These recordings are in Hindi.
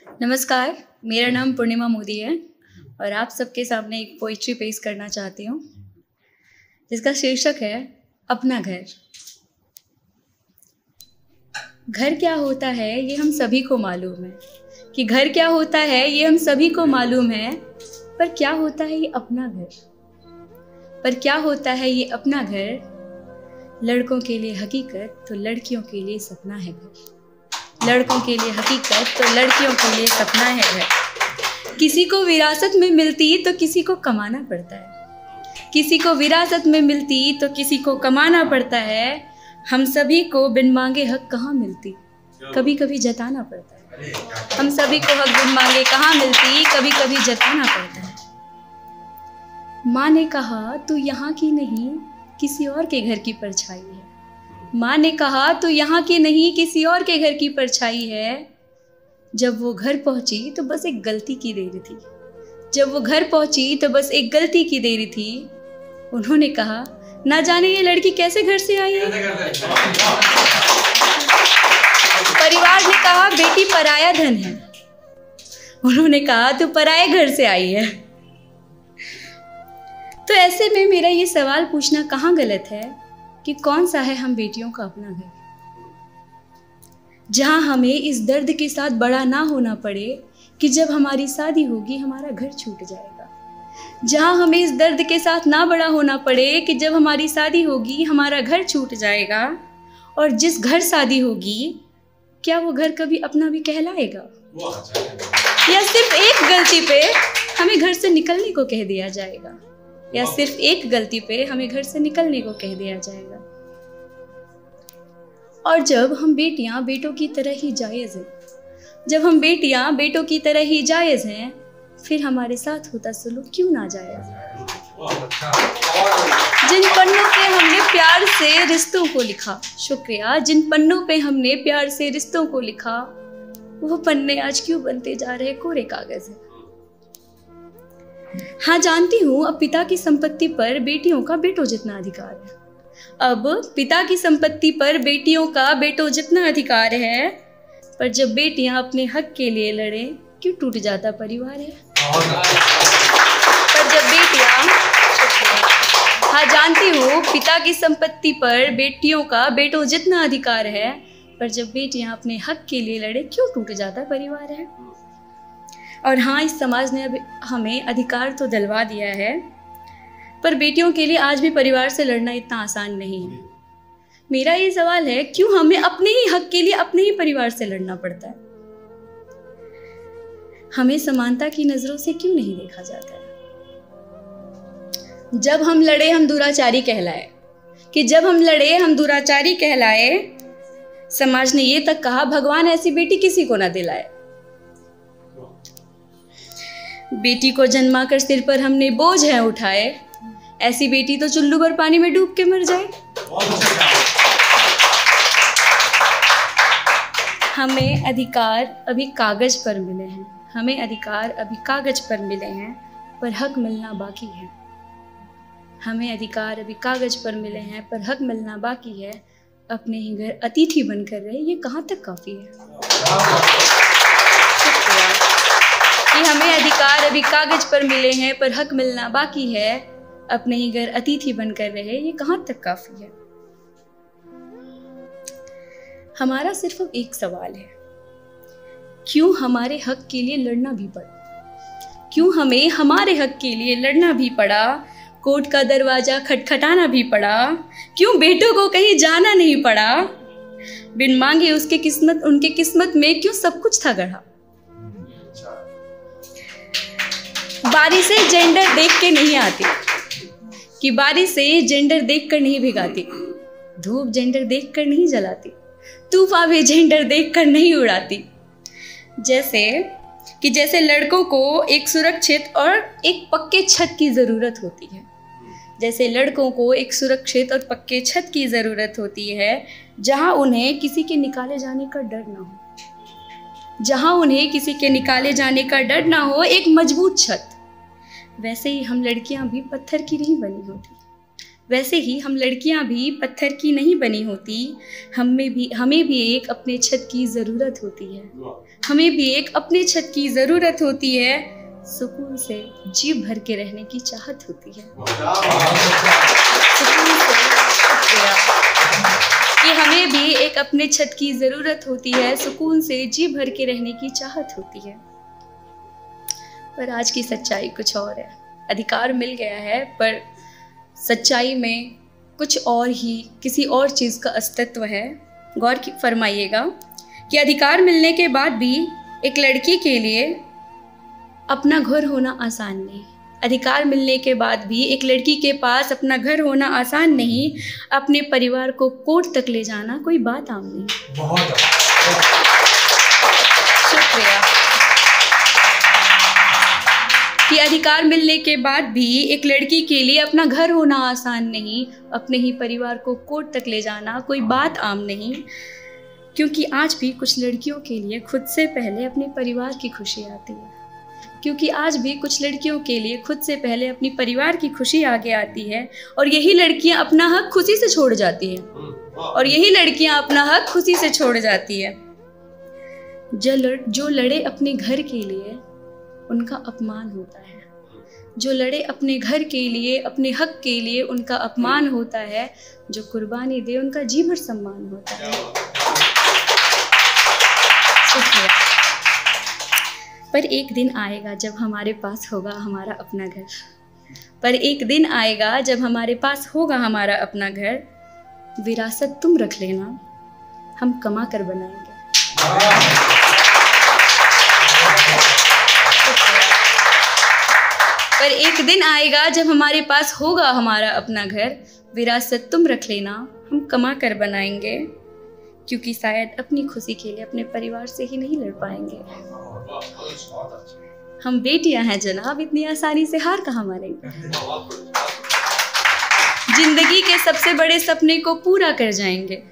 नमस्कार, मेरा नाम पूर्णिमा मोदी है और आप सबके सामने एक पोइट्री पेश करना चाहती हूँ जिसका शीर्षक है अपना घर। घर क्या होता है ये हम सभी को मालूम है कि घर क्या होता है ये हम सभी को मालूम है, पर क्या होता है ये अपना घर? पर क्या होता है ये अपना घर? लड़कों के लिए हकीकत तो लड़कियों के लिए सपना है घर। लड़कों के लिए हकीकत तो लड़कियों के लिए सपना है घर। किसी को विरासत में मिलती तो किसी को कमाना पड़ता है। किसी को विरासत में मिलती तो किसी को कमाना पड़ता है। हम सभी को बिन मांगे हक कहाँ मिलती, कभी कभी जताना पड़ता है। हम सभी को हक बिन मांगे कहाँ मिलती, कभी कभी जताना पड़ता है। माँ ने कहा तू यहाँ की नहीं किसी और के घर की परछाई है। माँ ने कहा तू यहाँ की नहीं किसी और के घर की परछाई है। जब वो घर पहुंची तो बस एक गलती की देरी थी। जब वो घर पहुंची तो बस एक गलती की देरी थी। उन्होंने कहा ना जाने ये लड़की कैसे घर से आई है। परिवार ने कहा बेटी पराया धन है। उन्होंने कहा तू पराये घर से आई है। तो ऐसे में मेरा ये सवाल पूछना कहाँ गलत है कि कौन सा है हम बेटियों का अपना घर, जहां हमें इस दर्द के साथ बड़ा ना होना पड़े कि जब हमारी शादी होगी हमारा घर छूट जाएगा। जहां हमें इस दर्द के साथ ना बड़ा होना पड़े कि जब हमारी शादी होगी हमारा घर छूट जाएगा। और जिस घर शादी होगी क्या वो घर कभी अपना भी कहलाएगा, या सिर्फ एक गलती पे हमें घर से निकलने को कह दिया जाएगा, या सिर्फ एक गलती पे हमें घर से निकलने को कह दिया जाएगा। और जब हम बेटियां बेटों की तरह ही जायज़ हैं, जब हम बेटियां बेटों की तरह ही जायज़ हैं, फिर हमारे साथ होता सलूक क्यों ना जायज़? जिन पन्नों पे हमने प्यार से रिश्तों को लिखा, शुक्रिया, जिन पन्नों पे हमने प्यार से रिश्तों को लिखा, वो पन्ने आज क्यों बनते जा रहे कोरे कागज हैं। हाँ जानती हूँ अब पिता की संपत्ति पर बेटियों का बेटों जितना अधिकार है। अब पिता की संपत्ति पर बेटियों का बेटों जितना अधिकार है, पर जब बेटियां अपने हक के लिए लड़े क्यों टूट जाता परिवार है। पर जब बेटियां, हाँ जानती हूँ पिता की संपत्ति पर बेटियों का बेटों जितना अधिकार है, पर जब बेटियां अपने हक के लिए लड़े क्यों टूट जाता परिवार है। और हाँ इस समाज ने अब हमें अधिकार तो दिलवा दिया है, पर बेटियों के लिए आज भी परिवार से लड़ना इतना आसान नहीं है। मेरा ये सवाल है क्यों हमें अपने ही हक के लिए अपने ही परिवार से लड़ना पड़ता है। हमें समानता की नजरों से क्यों नहीं देखा जाता है। जब हम लड़े हम दुराचारी कहलाए, कि जब हम लड़े हम दुराचारी कहलाए। समाज ने ये तक कहा भगवान ऐसी बेटी किसी को ना दिलाए। बेटी को जन्मा कर सिर पर हमने बोझ है उठाए, ऐसी बेटी तो चुल्लू भर पानी में डूब के मर जाए। हमें अधिकार अभी कागज पर मिले हैं, हमें अधिकार अभी कागज पर मिले हैं, पर हक मिलना बाकी है। हमें अधिकार अभी कागज पर मिले हैं, पर हक मिलना बाकी है। अपने ही घर अतिथि बनकर रहे ये कहाँ तक काफी है। कि हमें अधिकार अभी कागज पर मिले हैं, पर हक मिलना बाकी है। अपने ही घर अतिथि बनकर रहे ये कहाँ तक काफी है। हमारा सिर्फ एक सवाल है, क्यों हमारे हक के लिए लड़ना भी पड़ा। क्यों हमें हमारे हक के लिए लड़ना भी पड़ा, कोर्ट का दरवाजा खटखटाना भी पड़ा। क्यों बेटों को कहीं जाना नहीं पड़ा, बिन मांगे उनके किस्मत में क्यों सब कुछ था गढ़ा। बारिश से जेंडर देख के नहीं आती, कि बारिश से जेंडर देखकर नहीं भिगाती। धूप जेंडर देखकर नहीं जलाती, तूफान भी जेंडर देखकर नहीं उड़ाती। जैसे लड़कों को एक सुरक्षित और एक पक्के छत की ज़रूरत होती है, जैसे लड़कों को एक सुरक्षित और पक्के छत की ज़रूरत होती है, जहां उन्हें किसी के निकाले जाने का डर ना हो, जहां उन्हें किसी के निकाले जाने का डर ना हो, एक मजबूत छत। वैसे ही हम लड़कियां भी पत्थर की नहीं बनी होती, वैसे ही हम लड़कियां भी पत्थर की नहीं बनी होती, हमें भी एक अपने छत की ज़रूरत होती है। हमें भी एक अपने छत की ज़रूरत होती है, सुकून से जी भर के रहने की चाहत होती है। कि हमें भी एक अपने छत की ज़रूरत होती है, सुकून से जी भर के रहने की चाहत होती है। पर आज की सच्चाई कुछ और है। अधिकार मिल गया है, पर सच्चाई में कुछ और ही, किसी और चीज़ का अस्तित्व है। गौर फरमाइएगा कि अधिकार मिलने के बाद भी एक लड़की के लिए अपना घर होना आसान नहीं। अधिकार मिलने के बाद भी एक लड़की के पास अपना घर होना आसान नहीं, अपने परिवार को कोर्ट तक ले जाना कोई बात आम नहीं। बहुत शुक्रिया। कि अधिकार मिलने के बाद भी एक लड़की के लिए अपना घर होना आसान नहीं, अपने ही परिवार को कोर्ट तक ले जाना कोई बात आम नहीं। क्योंकि आज भी कुछ लड़कियों के लिए खुद से पहले अपने परिवार की खुशी आती है। क्योंकि आज भी कुछ लड़कियों के लिए खुद से पहले अपनी परिवार की खुशी आगे आती है, और यही लड़कियां अपना हक खुशी से छोड़ जाती हैं। और यही लड़कियां अपना हक खुशी से छोड़ जाती है। जो लड़े अपने घर के लिए उनका अपमान होता है। जो लड़े अपने घर के लिए, अपने हक के लिए, उनका अपमान होता है। जो कुर्बानी दे उनका जी भर सम्मान होता है। शुक्रिया। पर एक दिन आएगा जब हमारे पास होगा हमारा अपना घर। पर एक दिन आएगा जब हमारे पास होगा हमारा अपना घर। विरासत तुम रख लेना, हम कमा कर बनाएंगे। पर एक दिन आएगा जब हमारे पास होगा हमारा अपना घर। विरासत तुम रख लेना, हम कमा कर बनाएंगे। क्योंकि शायद अपनी खुशी के लिए अपने परिवार से ही नहीं लड़ पाएंगे। हम बेटियां हैं जनाब, इतनी आसानी से हार कहाँ मानेंगे। जिंदगी के सबसे बड़े सपने को पूरा कर जाएंगे।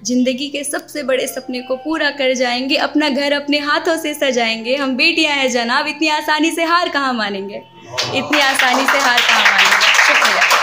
जिंदगी के सबसे बड़े सपने को पूरा कर जाएंगे। अपना घर अपने हाथों से सजाएंगे। हम बेटियां हैं जनाब, इतनी आसानी से हार कहाँ मानेंगे। इतनी आसानी से हार कहाँ मानेंगे। शुक्रिया।